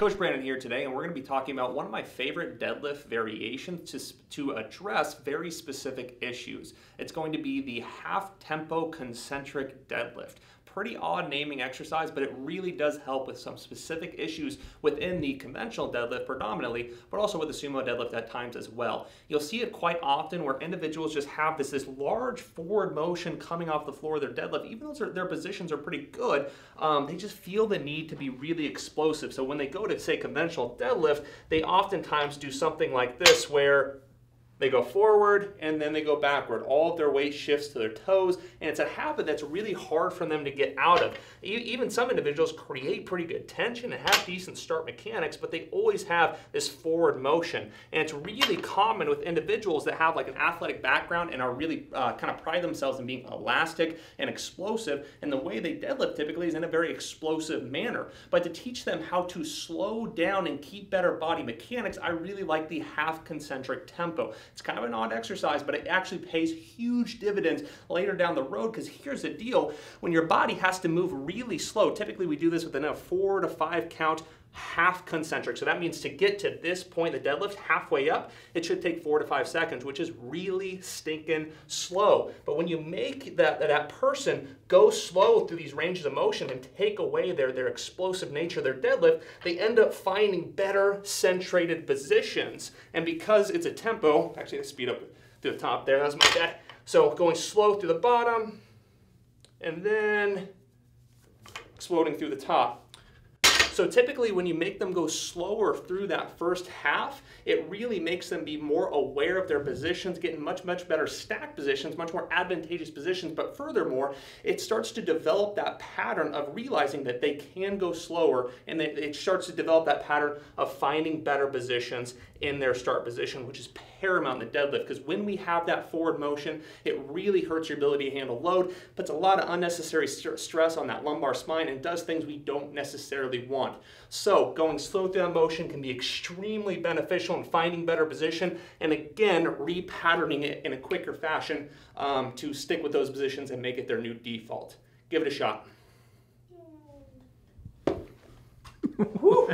Coach Brandon here today, and we're going to be talking about one of my favorite deadlift variations to address very specific issues. It's going to be the half-tempo concentric deadlift. Pretty odd naming exercise, but it really does help with some specific issues within the conventional deadlift predominantly, but also with the sumo deadlift at times as well. You'll see it quite often where individuals just have this large forward motion coming off the floor of their deadlift. Even though their positions are pretty good, they just feel the need to be really explosive. So when they go to, say, conventional deadlift, they oftentimes do something like this where they go forward and then they go backward. All of their weight shifts to their toes, and it's a habit that's really hard for them to get out of. Even some individuals create pretty good tension and have decent start mechanics, but they always have this forward motion. And it's really common with individuals that have like an athletic background and are really kind of pride themselves in being elastic and explosive. And the way they deadlift typically is in a very explosive manner. But to teach them how to slow down and keep better body mechanics, I really like the half concentric tempo. It's kind of an odd exercise, but it actually pays huge dividends later down the road, because here's the deal. When your body has to move really slow, typically we do this within a 4 to 5 count half concentric. So that means to get to this point, the deadlift halfway up, it should take 4 to 5 seconds, which is really stinking slow. But when you make that person go slow through these ranges of motion and take away their explosive nature, their deadlift, they end up finding better centrated positions. And because it's a tempo, actually let's speed up to the top there, that's my bad. So going slow through the bottom and then exploding through the top. So typically when you make them go slower through that first half, it really makes them be more aware of their positions, getting much better stack positions, much more advantageous positions. But furthermore, it starts to develop that pattern of realizing that they can go slower, and it starts to develop that pattern of finding better positions in their start position, which is paramount in the deadlift, because when we have that forward motion, it really hurts your ability to handle load, puts a lot of unnecessary stress on that lumbar spine, and does things we don't necessarily want. So going slow through that motion can be extremely beneficial in finding better position, and again, repatterning it in a quicker fashion to stick with those positions and make it their new default. Give it a shot. Woo.